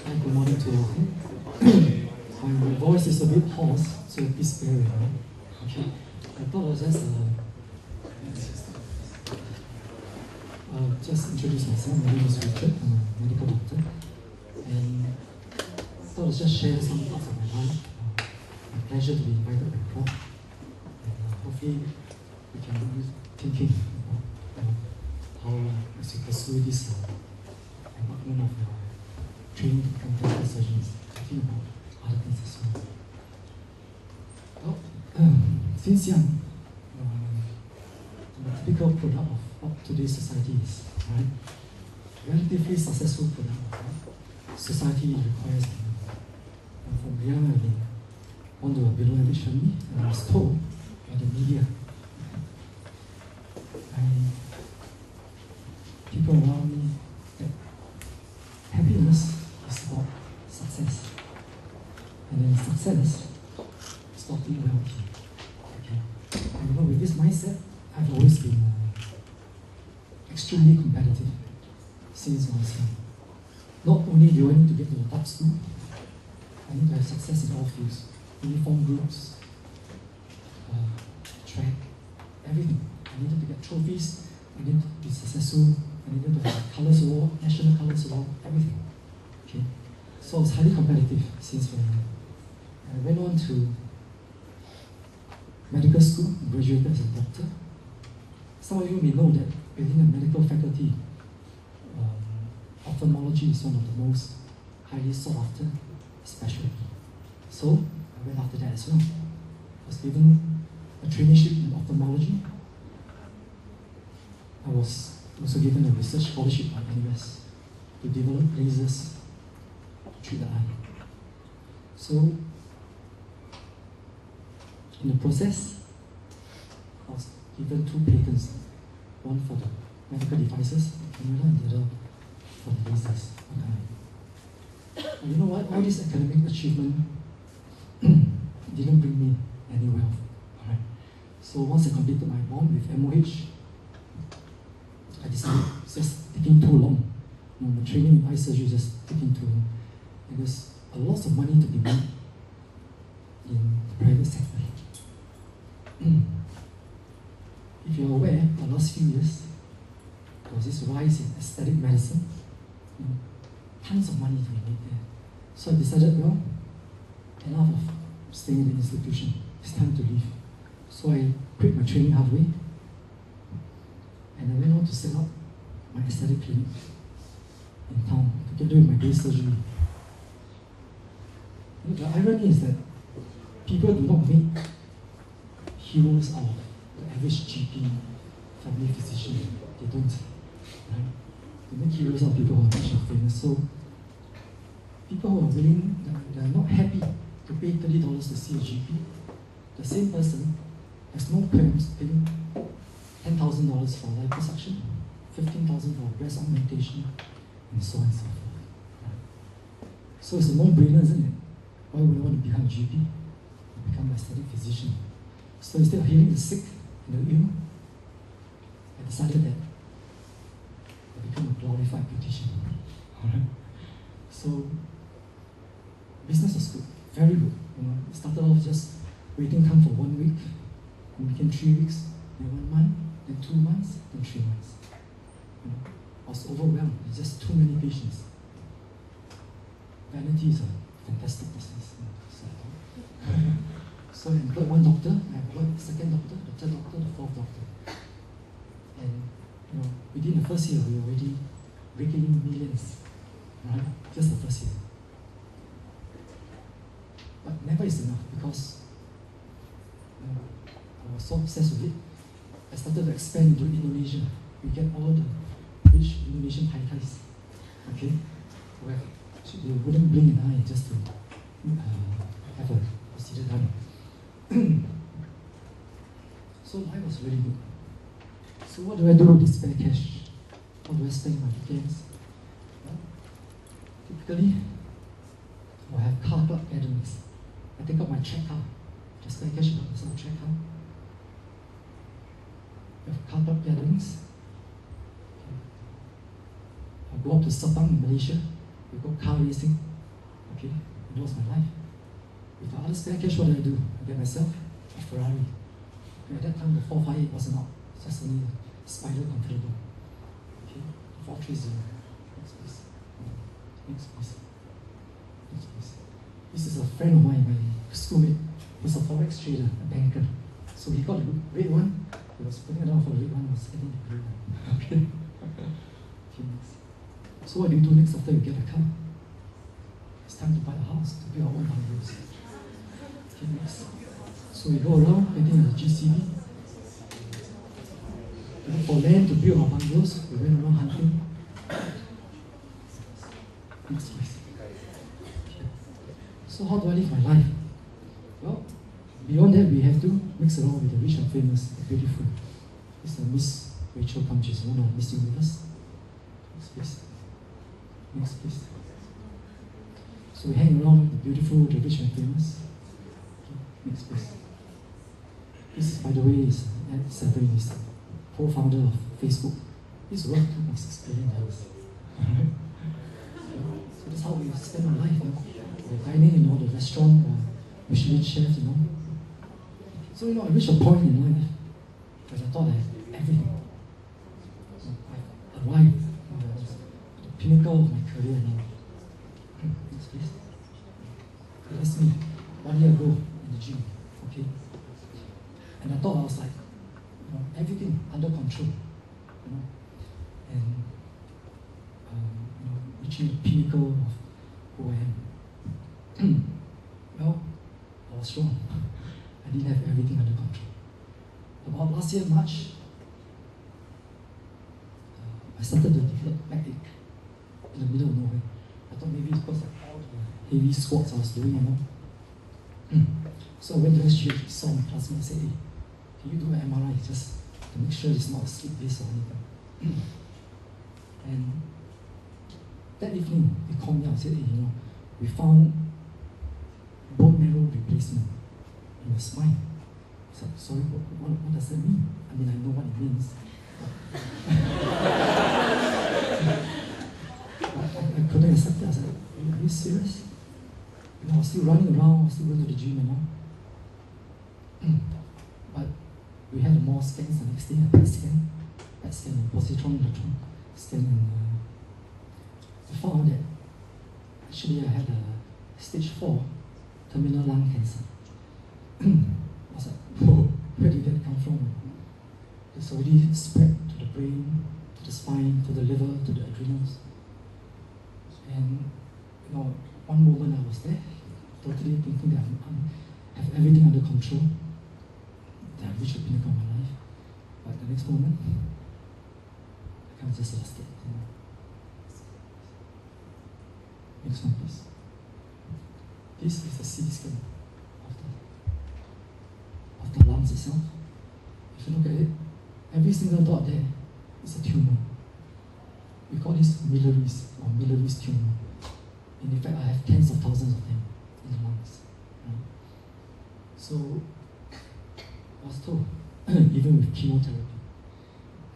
Hi, good morning to all. My voice is a bit hoarse, so please bear with me. Okay. I thought I'll just introduce myself. My name is Richard. I'm a medical doctor. And I thought I'll just share some thoughts of my life. My pleasure to be invited by Prof. And hopefully we can do thinking about how as we pursue this department of training to become plastic surgeons, thinking about other things as well. Since young, I'm a typical product of what today's society is, right? Relatively successful product of what society requires. And from young, I've been on to a below average family, and I was told by the media, people around me, that happiness is about success. And then success is not being wealthy. Okay. And with this mindset, I've always been extremely competitive since I was young. Not only do I need to get to the top school, I need to have success in all fields. Uniform groups, track, everything. I needed to get trophies, I needed to be successful, I needed to have colours award, national colours award, everything. Okay. So I was highly competitive since very young. I went on to medical school, graduated as a doctor. Some of you may know that within the medical faculty, ophthalmology is one of the most highly sought after specialty. So I went after that as well. I was given a traineeship in ophthalmology. I was also given a research scholarship by NUS to develop lasers to treat the eye. So in the process, I was given 2 patents, one for the medical devices, and the other for the lasers on the eye. And you know what? All this academic achievement didn't bring me any wealth. Alright. So once I completed my bond with MOH, I decided it's just taking too long. The training in eye surgery is just taking too long. And there's a lot of money to be made in the private sector. If you're aware, the last few years, there was this rise in aesthetic medicine. Tons of money to be made there. So I decided, well, enough of staying in the institution. It's time to leave. So I quit my training halfway, and I went on to set up my aesthetic clinic in town together with my day surgery. The irony is that people do not make heroes out of the average GP, family physician. They don't, right? They make heroes out of people who are rich and famous. So people who are willing, they are not happy to pay $30 to see a GP. The same person has no qualms paying $10,000 for liposuction, $15,000 for breast augmentation, and so on and so forth. Right? So it's a no-brainer, isn't it? Why would I want to become a GP? Become an aesthetic physician. So instead of healing the sick and the ill, I decided that I become a glorified beautician. Alright? So business was good, very good. It started off just waiting time for 1 week, and became 3 weeks, then 1 month, then 2 months, then 3 months. I was overwhelmed. There's just too many patients. Vanity is a fantastic business. So I employed 1 doctor, I employed the 2nd doctor, the 3rd doctor, the 4th doctor. And within the first year, we were already raking in millions, right? Just the first year. But never is enough, because I was so obsessed with it. I started to expand into Indonesia. We get all the rich Indonesian high-ties, okay? Where they wouldn't blink an eye just to have a procedure done. So life was really good. So what do I do with this spare cash? How do I spend my weekends? Well, typically, I have car club gatherings. I take out my check car. Just spare cash about myself, check car. We have car club gatherings. I go up to Sabang in Malaysia. We go car racing. Okay, it was my life. With the other spare cash, what do? I get myself a Ferrari. Okay, at that time, the 458 wasn't out. It's just only a Spider convertible. Okay, 430. Next please. Next please. Next please. This is a friend of mine, my schoolmate. He's a forex trader, a banker. So he got the red one. He was putting it down for the red one. I was getting the green one. Okay. Okay, next. So what do you do next after you get a car? It's time to buy a house, to build our own bungalows. Okay, next. So we go around getting a GCB. We look for land to build our bungalows. We went around hunting. Next place. Okay. So how do I live my life? Well, beyond that, we have to mix around with the rich and famous, the beautiful. This is Miss Rachel Kamchi, is one of Miss Universe. Next place. Next place. So we hang around with the beautiful, the rich and famous. Okay. Next place. This, by the way, is Ed Severin, is the co-founder of Facebook. He's worth $2.6 billion. Alright? So that's how we spend our life. You know? We're dining in all the restaurant, Michelin chef, you know. So, I reached a point in life where I thought I had everything. So I arrived at the pinnacle of my career now. Next please. That's me, 1 year ago in the gym, okay? And I thought I was like, everything under control, and reaching the pinnacle of who I am. Well, I was wrong. I didn't have everything under control. About last year, March, I started to develop backache in the middle of nowhere. I thought maybe it's because of all the heavy squats I was doing, So I went to the SGH, saw my classmate, said, hey, can you do an MRI just to make sure it's not a slip disc or anything? And that evening, they called me out and said, hey, we found bone marrow replacement in your spine. I said, sorry, what does that mean? I mean, I know what it means. I couldn't accept it. I said, are you serious? I was still running around, I was still going to the gym, But we had more scans the next day, a PET scan, and positron electron scan, and I found that actually I had a stage 4 terminal lung cancer. I was like, whoa, where did that come from? It's already spread to the brain, to the spine, to the liver, to the adrenals. And one moment I was there, totally thinking that I have everything under control, that I reached the pinnacle of my life. But the next moment, I kind of just lost it. Next one, please. This is the CT scan of the lungs itself. If you look at it, every single dot there is a tumor. We call this miliaries or miliaries tumor. And in fact, I have tens of thousands of them in the lungs. So I was told, even with chemotherapy,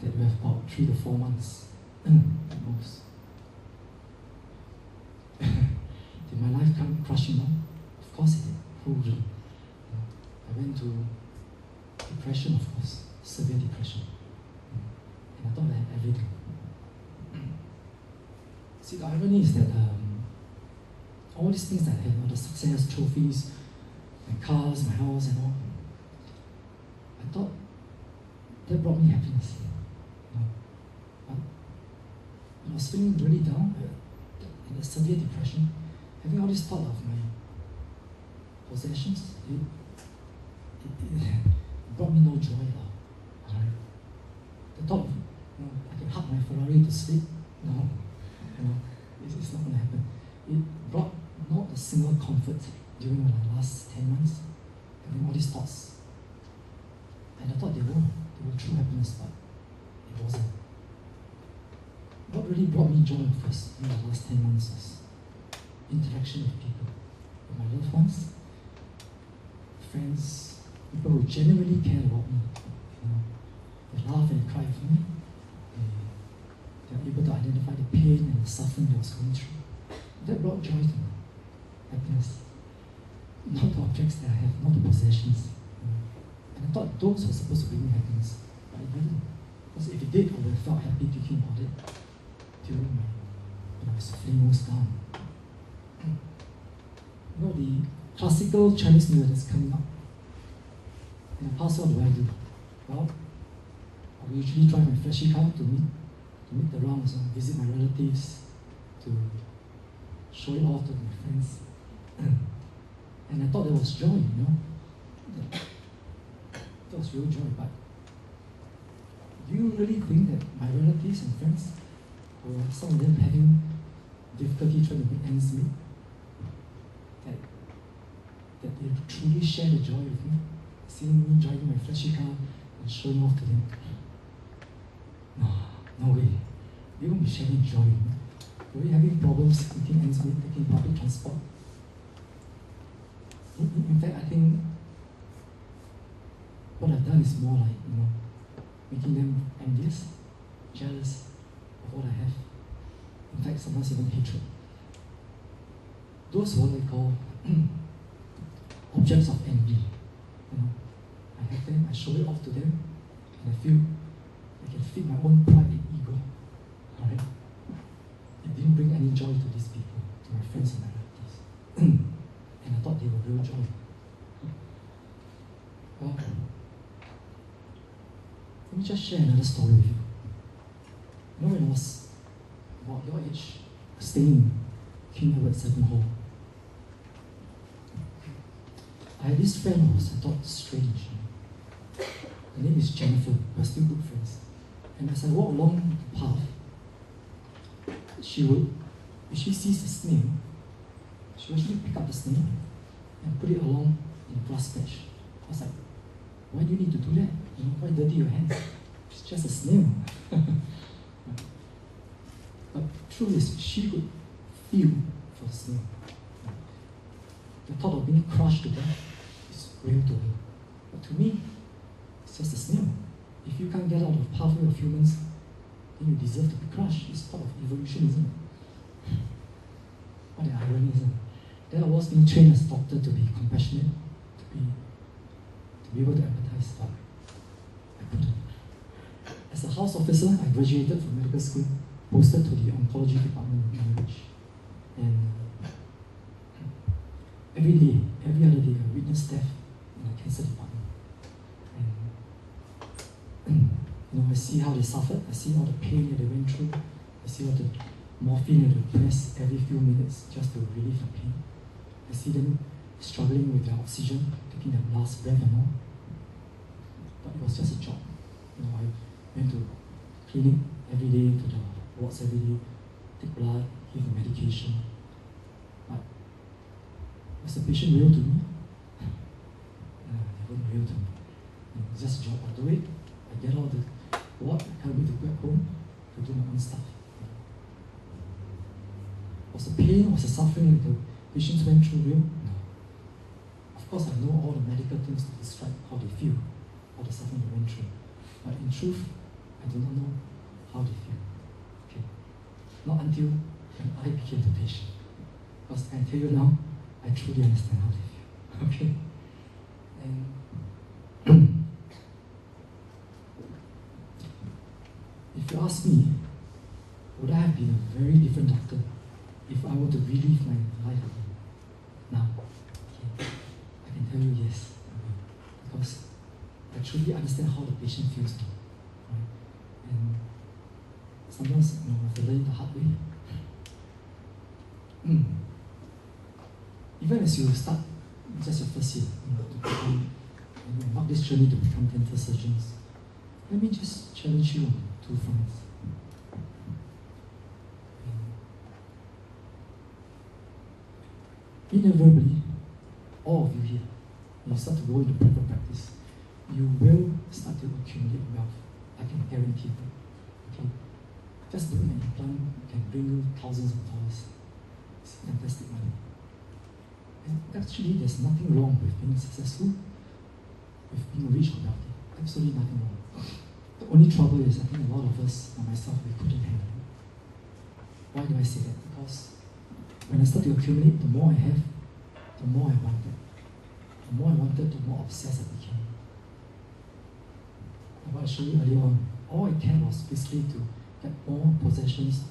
that we have about 3 to 4 months at most. Did my life come crashing down? Of course it did. Who wouldn't? I went to depression, of course, severe depression. And I thought I had everything. See, the irony is that all these things that I had, all the success, trophies, my cars, my house and all, I thought that brought me happiness. But when I was feeling really down, in a severe depression, having all this thought of my possessions, it brought me no joy at all. Right? The thought of, I can hug my Ferrari to sleep, no, it's not going to happen. It brought not a single comfort during my last 10 months, having all these thoughts. And I thought they were true happiness, but it wasn't. What really brought me joy first in the last 10 months was interaction with people, with my loved ones, friends, people who genuinely cared about me. They laugh and cry with me. They are able to identify the pain and the suffering that I was going through. That brought joy to me. happiness. Not the objects that I have, not the possessions. And I thought those were supposed to bring me happiness, but it didn't. Because if it did, I would have felt happy thinking about it during when I was feeling most down. You know, the classical Chinese New Year that's coming up. In the past, what do? Well, I will usually drive my flashy car to meet the rounds, visit my relatives, to show it off to my friends. And I thought there was joy, you know. That was real joy, but do you really think that my relatives and friends, or some of them having difficulty trying to make ends meet, that they truly share the joy with me, seeing me driving my flashy car and showing off to them? No way. They won't be sharing joy with me. They'll be having problems making ends meet, taking public transport. In fact, I think what I've done is more like, you know, making them envious, jealous of what I have. In fact, sometimes even hatred. Those are what I call objects of envy. You know, I have them, I show it off to them, and I feel I can feed my own pride and ego. Alright? It didn't bring any joy to these people, to my friends and my relatives. And I thought they were real joy. Well, let me just share another story with you. You know, when I was about your age, staying in King Edward VII Hall, I had this friend who was, I thought, strange. Her name is Jennifer. We're still good friends. And as I walk along the path, if she sees a snail, she would actually pick up the snail and put it along in the grass patch. I was like, why do you need to do that? You know, why dirty your hands? It's just a snail. But truth is, she could feel for the snail. The thought of being crushed to death is real to her. But to me, it's just a snail. If you can't get out of the pathway of humans, then you deserve to be crushed. It's part of evolution, isn't it? What an irony, isn't it? Then I was being trained as a doctor to be compassionate, to be able to empathize, but I couldn't. As a house officer, I graduated from medical school, posted to the oncology department in Namaig. And every day, every other day, I witnessed death in the cancer department. And you know, I see how they suffered, I see all the pain that they went through, I see all the morphine that they press every few minutes just to relieve the pain. I see them struggling with their oxygen, taking their last breath and all. But it was just a job. You know, I went to clinic every day, to the wards every day, take blood, give the medication. But was the patient real to me? They weren't real to me. It's just a job. I do it, I get out of the ward, I can't wait to go back home to do my own stuff. Was the pain, was the suffering that the patients went through real? No. Of course, I know all the medical things to describe how they feel, all the suffering they went through. But in truth, I do not know how they feel. Okay. Not until when I became the patient. Because I can tell you now, I truly understand how they feel. Okay? And if you ask me, would I have been a very different doctor if I were to relive my life again? Now, okay, I can tell you yes, because I truly understand how the patient feels now, right? And sometimes, you know, I have to learn the hard way. Even as you start just your first year, you know, to become, you know, mark this journey to become dental surgeons, let me just challenge you on 2 fronts. Inevitably, all of you here, when you start to go into private practice, you will start to accumulate wealth. I can guarantee that. Okay? Just doing an implant can bring you thousands of dollars. It's fantastic money. And actually, there's nothing wrong with being successful, with being rich or wealthy. Absolutely nothing wrong. The only trouble is, I think a lot of us, and myself, we couldn't handle it. Why do I say that? Because when I start to accumulate, the more I have, the more I wanted. The more I wanted, the more obsessed I became. Like what I showed you earlier on, all I cared was basically to get more possessions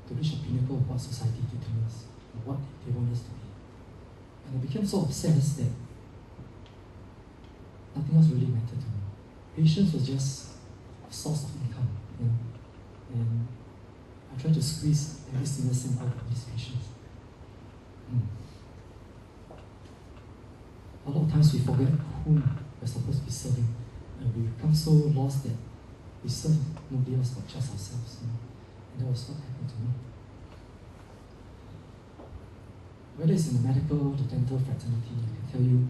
to reach the pinnacle of what society determines, or what they want us to be. And I became so obsessed that nothing else really mattered to me. Patience was just a source of income, you know. And I tried to squeeze every single cent out of this patience. A lot of times we forget whom we're supposed to be serving, and we become so lost that we serve nobody else but just ourselves. You know? And that was what happened to me. Whether it's in the medical, the dental fraternity, I can tell you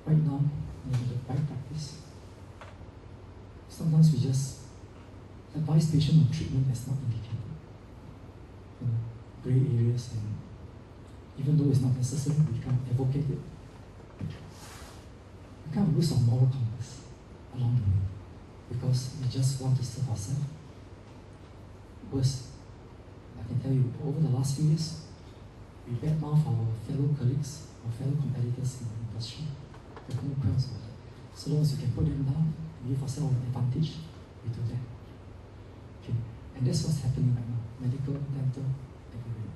right now, the right practice. Sometimes we just advise patient on treatment that's not indicated. You know, gray areas, and even though it's not necessary, we can't advocate it. We can't lose our moral compass along the way because we just want to serve ourselves. Worse, I can tell you, over the last few years, we badmouth our fellow colleagues, our fellow competitors in the industry. There's no grounds for that. So long as you can put them down, give ourselves an advantage, we do that. Okay, and that's what's happening right now. Medical, dental, everywhere.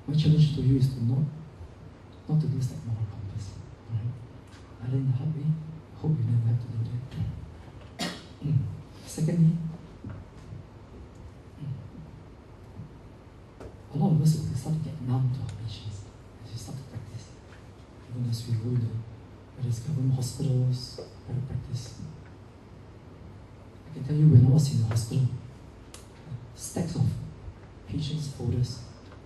My challenge to you is to not to lose that moral compass. Alright? I learned the hard way. Hope you never have to do that. Secondly, a lot of us will start to get numb to our patients as we start to practice. Even as we go to whether it's government hospitals, private practice. I can tell you when I was in the hospital, stacks of patients' folders.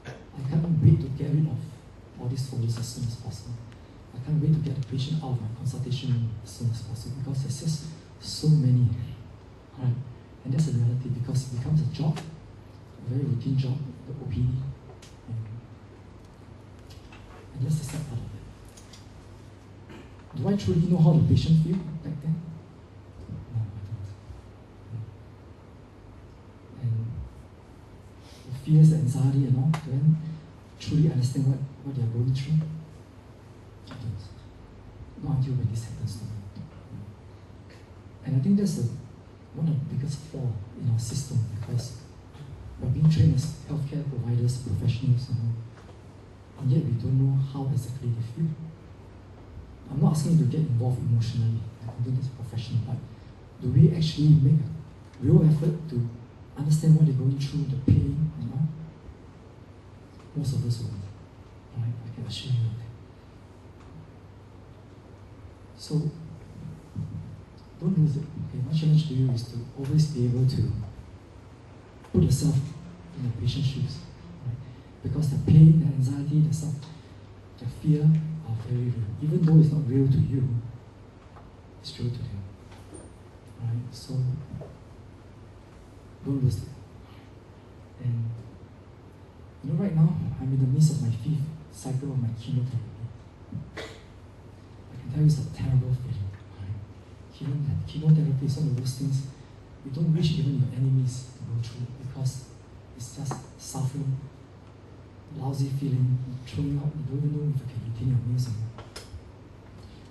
I can't wait to get rid of all these folders as soon as possible. I can't wait to get the patient out of my consultation room as soon as possible because there's just so many. Right? And that's a reality because it becomes a job, a very routine job, the OPD. And that's the sad part of it. Do I truly know how the patient feels back then? No, I don't. And the fears, the anxiety and all, do I truly understand what they're going through? I don't. Not until when this happens to me. And I think that's one of the biggest flaws in our system because we're being trained as healthcare providers, professionals, and yet we don't know how exactly they feel. I'm not asking you to get involved emotionally. I'm doing this professionally, but do we actually make a real effort to understand what they're going through, the pain and all? Most of us won't. Right? I can assure you of that. So, don't lose it. Okay? My challenge to you is to always be able to put yourself in the patient's shoes. Right? Because the pain, the anxiety, the fear are very real. Even though it's not real to you, it's real to them. Right? So, don't lose it. And right now, I'm in the midst of my 5th cycle of my chemotherapy. I can tell you it's a terrible feeling. Right? Chemotherapy is one of those things you don't wish even your enemies to go through because it's just suffering, lousy feeling, throwing up, you don't even know if you can retain your meals anymore.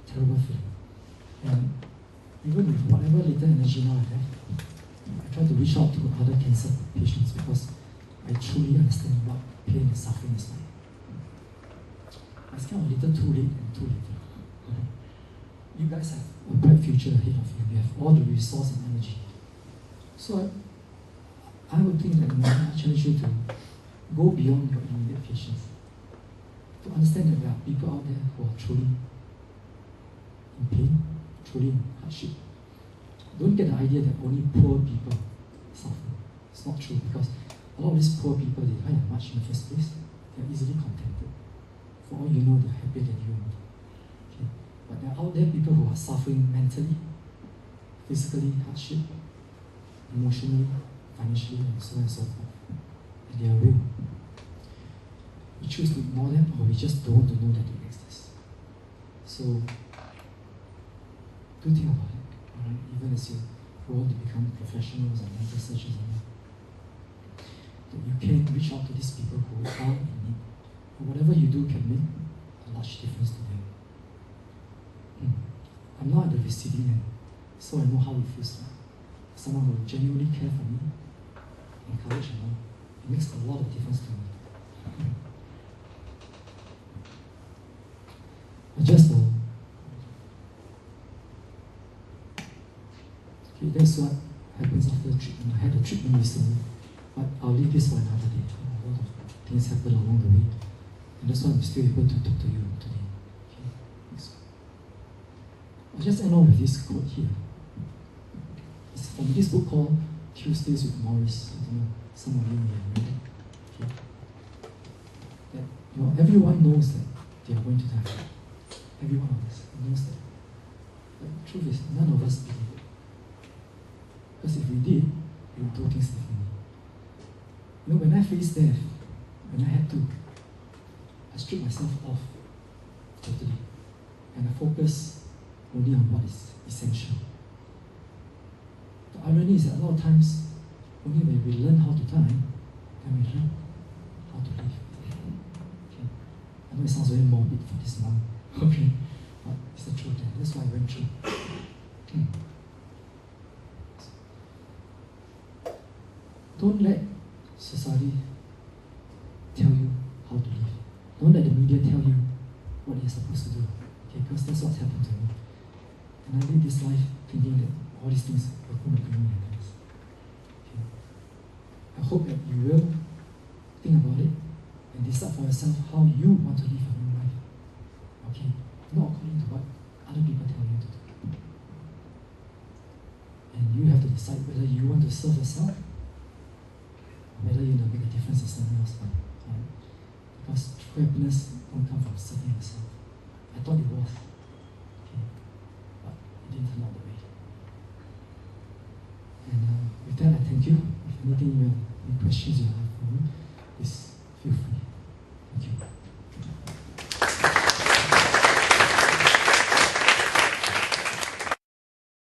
Terrible feeling. And even with whatever little energy now I have, I try to reach out to other cancer patients because I truly understand what pain and suffering is like. It's kind of a little too late and too little. You guys have a bright future ahead of you. You have all the resource and energy. So I would think that I challenge you to go beyond your immediate patients. To understand that there are people out there who are truly in pain, truly in hardship. Don't get the idea that only poor people suffer. It's not true because a lot of these poor people, they don't have much in the first place. They're easily contented. For all you know, they're happier than you and me. Okay? But there are out there people who are suffering mentally, physically, hardship, emotionally, financially, and so on and so forth. And they are real. We choose to ignore them or we just don't want to know that they exist. So, do think about it. Alright? Even as you go on to become professionals and mental surgeons and all. That you can reach out to these people who are in need. And whatever you do can make a a large difference to them. I'm not at the receiving end, so I know how it feels like. Someone who genuinely care for me, encourage and all. It makes a lot of difference to me. I just okay, that's what happens after treatment. I had a treatment recently, but I'll leave this for another day. A lot of things happen along the way, and that's why I'm still able to talk to you today. Okay, thanks. I'll just end on with this quote here. It's from this book called Tuesdays with Morris. I don't know, some of you may have read it. Okay. That everyone knows that they are going to die. Every one of us knows that. But the truth is, none of us believe it. Because if we did, we would do things differently. When I faced death, when I had to, I stripped myself off totally. And I focus only on what is essential. The irony is that a lot of times, only when we learn how to die, then we learn how to live. Okay. I know it sounds very morbid for this month. Okay, but it's the truth. That's why I went through. Don't let society tell you how to live. Don't let the media tell you what you're supposed to do. Okay, because that's what's happened to me. And I live this life thinking that all these things are going to bring me happiness. Okay. I hope that you will think about it and decide for yourself how you want to live your own life. Okay, not according to what other people tell you to do. And you have to decide whether you want to serve yourself or whether you want to make a difference in someone else's life. Right? Because true happiness won't come from serving yourself. I thought it was. Okay, but it didn't turn out that way. And with that, I thank you. If anything, any questions you have for me, please feel free.